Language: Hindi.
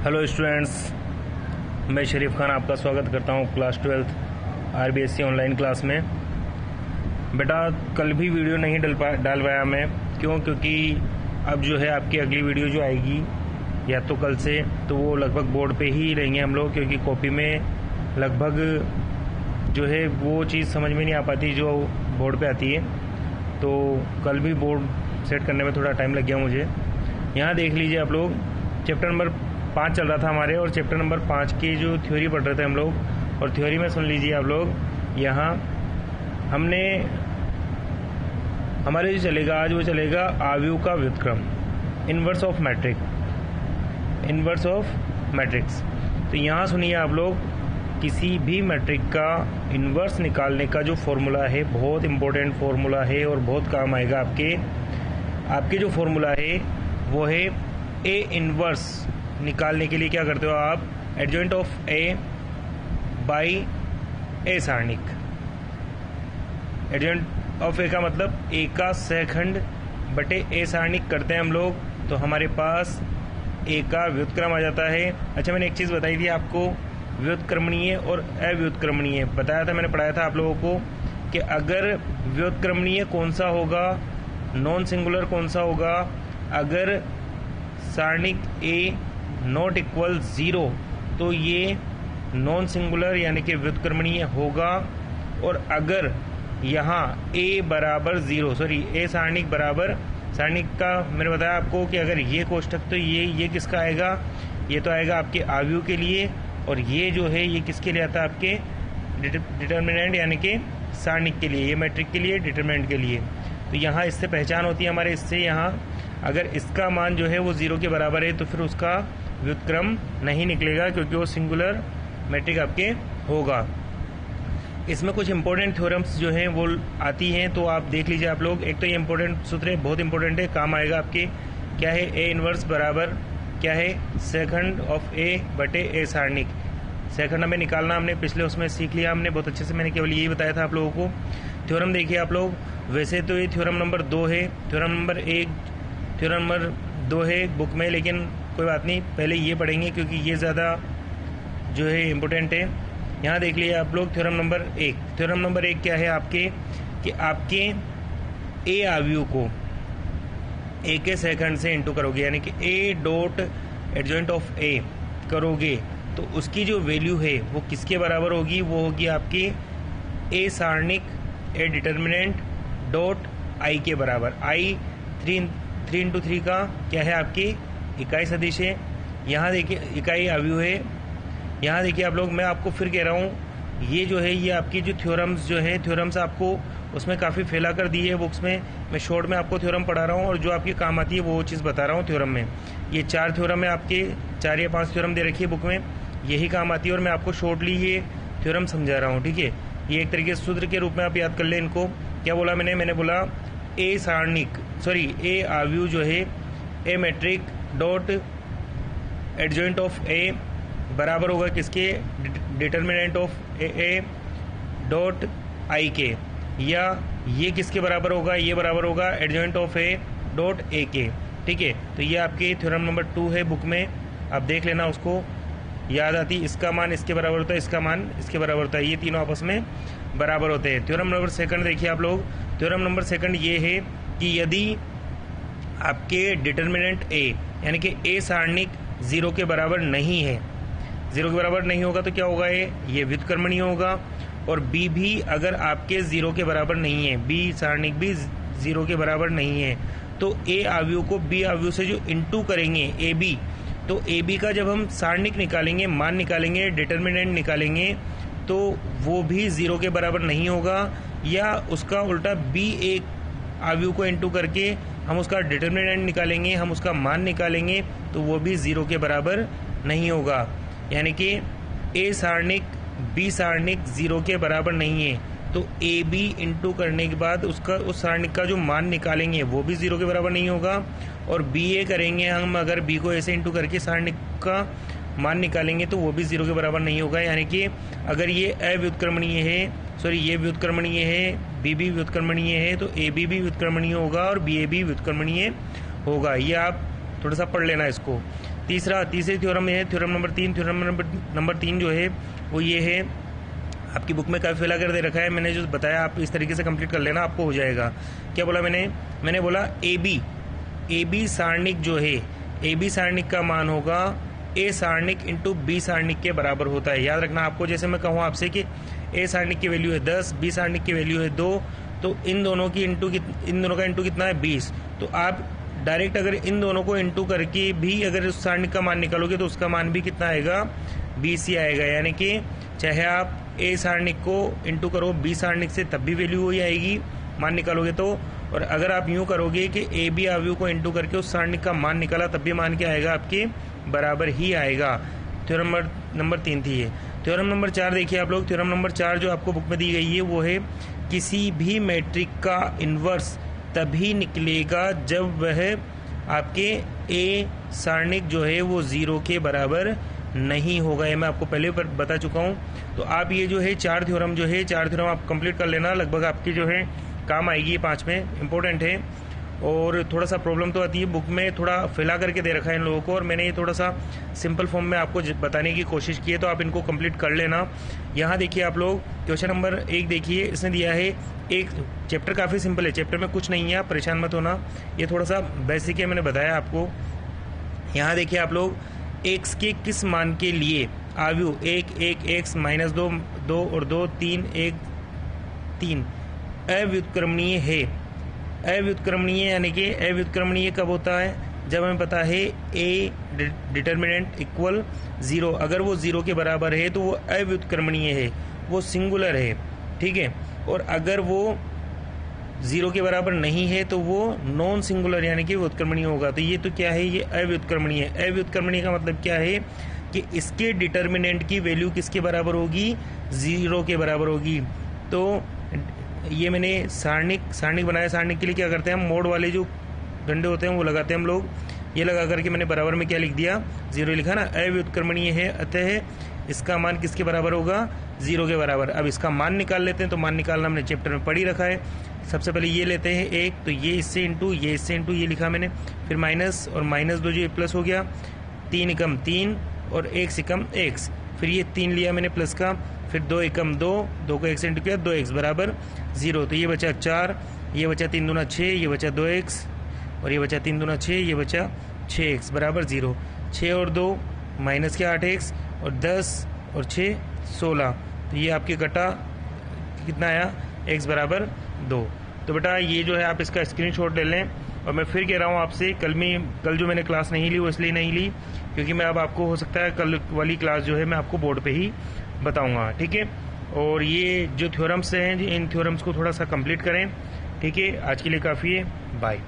हेलो स्टूडेंट्स, मैं शरीफ खान आपका स्वागत करता हूं क्लास 12 आरबीएससी ऑनलाइन क्लास में। बेटा कल भी वीडियो नहीं डाल पाया मैं, क्योंकि अब जो है आपकी अगली वीडियो जो आएगी या तो कल से, तो वो लगभग बोर्ड पे ही रहेंगे हम लोग, क्योंकि कॉपी में लगभग जो है वो चीज़ समझ में नहीं आ पाती जो बोर्ड पे आती है। तो कल भी बोर्ड सेट करने में थोड़ा टाइम लग गया मुझे। यहाँ देख लीजिए आप लोग, चैप्टर नंबर 5 चल रहा था हमारे, और चैप्टर नंबर 5 की जो थ्योरी पढ़ रहे थे हम लोग, और थ्योरी में सुन लीजिए आप लोग। यहाँ हमने हमारे जो चलेगा आज वो चलेगा आव्यूह का व्युत्क्रम, इन्वर्स ऑफ मैट्रिक्स। तो यहाँ सुनिए आप लोग, किसी भी मैट्रिक का इन्वर्स निकालने का जो फॉर्मूला है बहुत इंपॉर्टेंट फॉर्मूला है और बहुत काम आएगा आपके जो फॉर्मूला है वो है ए इन्वर्स निकालने के लिए क्या करते हो आप, adjoint of A by A सारणिक। एडजॉइंट ऑफ ए का मतलब ए का सहखंड बटे ए सारणिक करते हैं हम लोग, तो हमारे पास ए का व्युत्क्रम आ जाता है। अच्छा, मैंने एक चीज़ बताई थी आपको, व्युत्क्रमणीय और अव्युत्क्रमणीय बताया था, मैंने पढ़ाया था आप लोगों को कि अगर व्युत्क्रमणीय कौन सा होगा, नॉन सिंगुलर कौन सा होगा, अगर सारणिक ए नॉट इक्वल 0 तो ये नॉन सिंगुलर यानी कि व्युत्क्रमणीय होगा। और अगर यहाँ ए बराबर 0, ए सारणिक बराबर सारणिक का मैंने बताया आपको कि अगर ये कोष्ठक, तो ये किसका आएगा, ये तो आएगा आपके आव्यूह के लिए, और ये जो है ये किसके लिए आता है, आपके डिटर्मिनेंट यानी कि सारणिक के लिए, ये मैट्रिक के लिए, डिटर्मिनेंट के लिए। तो यहाँ इससे पहचान होती है हमारे, इससे यहाँ अगर इसका मान जो है वो 0 के बराबर है तो फिर उसका व्युत्क्रम नहीं निकलेगा, क्योंकि वो सिंगुलर मैट्रिक आपके होगा। इसमें कुछ इंपॉर्टेंट थ्योरम्स जो हैं वो आती हैं, तो आप देख लीजिए आप लोग। एक तो ये इंपॉर्टेंट सूत्र है, बहुत इंपॉर्टेंट है, काम आएगा आपके। क्या है, ए इनवर्स बराबर क्या है, सेकंड ऑफ ए बटे ए सारणिक। सेकंड हमें निकालना, हमने पिछले उसमें सीख लिया हमने बहुत अच्छे से, मैंने केवल यही बताया था आप लोगों को। थ्योरम देखिए आप लोग, वैसे तो ये थ्योरम नंबर 2 है, थ्योरम नंबर 2 है बुक में, लेकिन कोई बात नहीं, पहले ये पढ़ेंगे क्योंकि ये ज़्यादा जो है इम्पोर्टेंट है। यहाँ देख लिए आप लोग, थ्योरम नंबर 1। थ्योरम नंबर 1 क्या है आपके, कि आपके ए आव्यूह को ए के सेकंड से इंटू करोगे, यानी कि ए डॉट एडजॉइंट ऑफ ए करोगे, तो उसकी जो वैल्यू है वो किसके बराबर होगी, वो होगी आपकी ए सारणिक ए डिटर्मिनेंट डॉट आई के बराबर। आई 3 इंटू 3 का क्या है, आपकी इकाई सदिश है। यहाँ देखिए इकाई आव्यूह है। यहाँ देखिए आप लोग, मैं आपको फिर कह रहा हूँ, ये जो है ये आपकी जो थ्योरम्स जो है, थ्योरम्स आपको उसमें काफ़ी फैला कर दी है बुक्स में। मैं शॉर्ट में आपको थ्योरम पढ़ा रहा हूँ और जो आपके काम आती है वो चीज़ बता रहा हूँ थ्योरम में। ये 4 थ्योरम है आपके, 4 या 5 थ्योरम दे रखी है बुक में, यही काम आती है, और मैं आपको शॉर्टली ये थ्योरम समझा रहा हूँ, ठीक है। ये एक तरीके से सूत्र के रूप में आप याद कर लें इनको। क्या बोला मैंने बोला ए आव्यूह जो है ए मैट्रिक डॉट एडजॉइंट ऑफ ए बराबर होगा किसके, determinant of A dot I के, या ये किसके बराबर होगा, ये बराबर होगा adjoint of A dot A के, ठीक है। तो ये आपके थ्योरम नंबर 2 है बुक में, आप देख लेना, उसको याद आती, इसका मान इसके बराबर होता है, इसका मान इसके बराबर होता है, ये तीनों आपस में बराबर होते हैं। थ्योरम नंबर 2 देखिए आप लोग, थ्योरम नंबर 2 ये है कि यदि आपके डिटर्मिनेंट ए यानी कि ए सारणिक 0 के बराबर नहीं है, 0 के बराबर नहीं होगा तो क्या होगा, ये व्युत्क्रमणीय होगा। और बी भी अगर आपके 0 के बराबर नहीं है, बी सारणिक भी 0 के बराबर नहीं है, तो ए आव्यूह को बी आव्यूह से जो इंटू करेंगे ए बी, तो ए बी का जब हम सारणिक निकालेंगे, मान निकालेंगे, डिटर्मिनेंट निकालेंगे, तो वो भी 0 के बराबर नहीं होगा, या उसका उल्टा बी ए आव्यूह को इंटू करके हम उसका डिटर्मिनेंट निकालेंगे, हम उसका मान निकालेंगे, तो वो भी 0 के बराबर नहीं होगा। यानी कि ए सारणिक बी सारणिक 0 के बराबर नहीं है, तो ए बी इंटू करने के बाद उसका उस सारणिक का जो मान निकालेंगे वो भी 0 के बराबर नहीं होगा। और बी ए करेंगे हम, अगर बी को ऐसे इंटू करके सारणिक का मान निकालेंगे तो वो भी 0 के बराबर नहीं होगा। यानी कि अगर ये अव्युत्क्रमणीय है, ये व्युत्क्रमणीय है, बी भी व्युत्क्रमणीय है, तो ए बी भी व्युत्क्रमणीय होगा और बी ए भी व्युत्क्रमणीय होगा। ये आप थोड़ा सा पढ़ लेना इसको। तीसरे थ्योरम है थ्योरम नंबर 3। थ्योरम नंबर 3 जो है वो ये है, आपकी बुक में काफ़ी फिला कर दे रखा है, मैंने जो बताया आप इस तरीके से कंप्लीट कर लेना, आपको हो जाएगा। क्या बोला मैंने बोला ए बी सारणिक जो है, ए बी सारणिक का मान होगा ए सारणिक इंटू बी सारणिक के बराबर होता है। याद रखना आपको, जैसे मैं कहूँ आपसे कि ए सारणिक की वैल्यू है 10, बी सारणिक की वैल्यू है 2, तो इन दोनों का इंटू कितना है 20। तो आप डायरेक्ट अगर इन दोनों को इंटू करके भी अगर उस सारणिक का मान निकालोगे तो उसका मान भी कितना आएगा, 20 ही आएगा। यानी कि चाहे आप ए सारणिक को इंटू करो बी सारणिक से तब भी वैल्यू वही आएगी मान निकालोगे तो, और अगर आप यूं करोगे कि ए बी अवयव को इंटू करके उस सारणिक का मान निकाला तब भी मान क्या आएगा, आपके बराबर ही आएगा। थ्योरम नंबर 3 थी ये। थ्योरम नंबर 4 देखिए आप लोग। थ्योरम नंबर 4 जो आपको बुक में दी गई है वो है, किसी भी मैट्रिक का इन्वर्स तभी निकलेगा जब वह आपके ए सारणिक जो है वो 0 के बराबर नहीं होगा। ये मैं आपको पहले पर बता चुका हूँ। तो आप ये जो है 4 थ्योरम आप कंप्लीट कर लेना, लगभग आपकी जो है काम आएगी। ये 5 में इंपॉर्टेंट है और थोड़ा सा प्रॉब्लम तो आती है, बुक में थोड़ा फैला करके दे रखा है इन लोगों को, और मैंने ये थोड़ा सा सिंपल फॉर्म में आपको बताने की कोशिश की है, तो आप इनको कंप्लीट कर लेना। यहाँ देखिए आप लोग क्वेश्चन नंबर 1 देखिए, इसने दिया है एक चैप्टर, काफ़ी सिंपल है, चैप्टर में कुछ नहीं है, आप परेशान मत होना, ये थोड़ा सा बेसिक है, मैंने बताया आपको। यहाँ देखिए आप लोग, x के किस मान के लिए अवयव 1 x माइनस 2 और 2 3 1 3 अव्युत्क्रमणीय है। अव्युत्क्रमणीय यानी कि अव्युत्क्रमणीय कब होता है, जब हमें पता है a डिटर्मिनेंट इक्वल 0, अगर वो 0 के बराबर है तो वो अव्युत्क्रमणीय है, वो सिंगुलर है, ठीक है। और अगर वो 0 के बराबर नहीं है तो वो नॉन सिंगुलर यानी कि व्युत्क्रमणीय होगा। तो ये तो क्या है, ये अव्युत्क्रमणीय है। अव्युत्क्रमणीय का मतलब क्या है कि इसके डिटर्मिनेंट की वैल्यू किसके बराबर होगी, 0 के बराबर होगी। तो ये मैंने सारणिक बनाया। सारणिक के लिए क्या करते हैं हम, मोड वाले जो डंडे होते हैं वो लगाते हैं हम लोग, ये लगा करके मैंने बराबर में क्या लिख दिया, 0 लिखा ना। अव्युत्क्रमणीय है, अतः इसका मान किसके बराबर होगा, 0 के बराबर। अब इसका मान निकाल लेते हैं, तो मान निकालना हमने चैप्टर में पढ़ ही रखा है। सबसे पहले ये लेते हैं 1, तो ये इससे इंटू ये लिखा मैंने, फिर माइनस और माइनस 2 जो ये प्लस हो गया, 3 एकम 3 और 1 एकम x, फिर ये 3 लिया मैंने प्लस का, फिर 2 एकम 2 को 1 से इंटू किया, 2x बराबर 0। तो ये बचा 4, ये बचा 3 दूना 6, ये बचा 2x, और ये बचा 3 दूना 6, ये बचा 6x बराबर 0। 6 और 2 माइनस के 8x, और 10 और 6 16। तो ये आपके कटा कितना आया, x बराबर 2। तो बेटा ये जो है आप इसका स्क्रीनशॉट ले लें। और मैं फिर कह रहा हूँ आपसे, कल जो मैंने क्लास नहीं ली वो इसलिए नहीं ली क्योंकि मैं अब आपको हो सकता है कल वाली क्लास जो है मैं आपको बोर्ड पे ही बताऊंगा, ठीक है। और ये जो थ्योरम्स हैं इन थ्योरम्स को थोड़ा सा कंप्लीट करें, ठीक है। आज के लिए काफ़ी है, बाय।